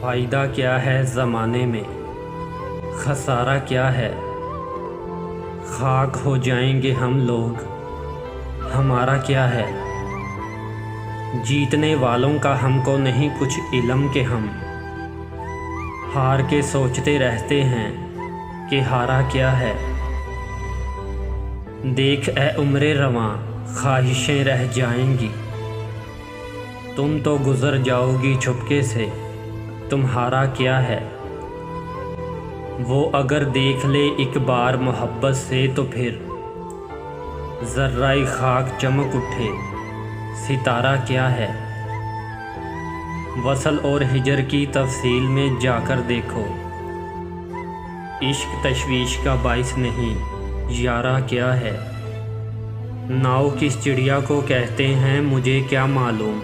फ़ायदा क्या है ज़माने में, खसारा क्या है। खाक हो जाएंगे हम लोग, हमारा क्या है। जीतने वालों का हमको नहीं कुछ इल्म के हम हार के सोचते रहते हैं कि हारा क्या है। देख ए उम्रे रवां ख्वाहिशें रह जाएंगी, तुम तो गुज़र जाओगी चुपके से, तुम्हारा क्या है। वो अगर देख ले एक बार मोहब्बत से तो फिर ज़र्राए खाक चमक उठे, सितारा क्या है। वसल और हिजर की तफसील में जाकर देखो, इश्क तशवीश का बाइस नहीं यारा क्या है। नाव किस चिड़िया को कहते हैं मुझे क्या मालूम,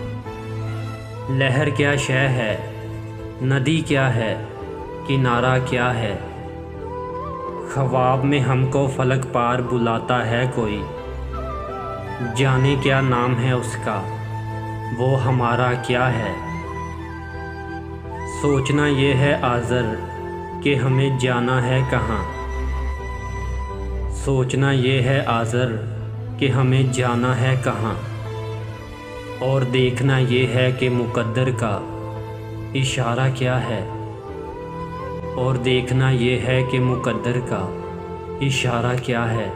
लहर क्या शय है, नदी क्या है, किनारा क्या है। ख्वाब में हमको फलक पार बुलाता है कोई, जाने क्या नाम है उसका, वो हमारा क्या है। सोचना ये है आज़र कि हमें जाना है कहाँ, सोचना ये है आज़र कि हमें जाना है कहाँ। और देखना ये है कि मुक़द्दर का इशारा क्या है, और देखना ये है कि मुक़द्दर का इशारा क्या है।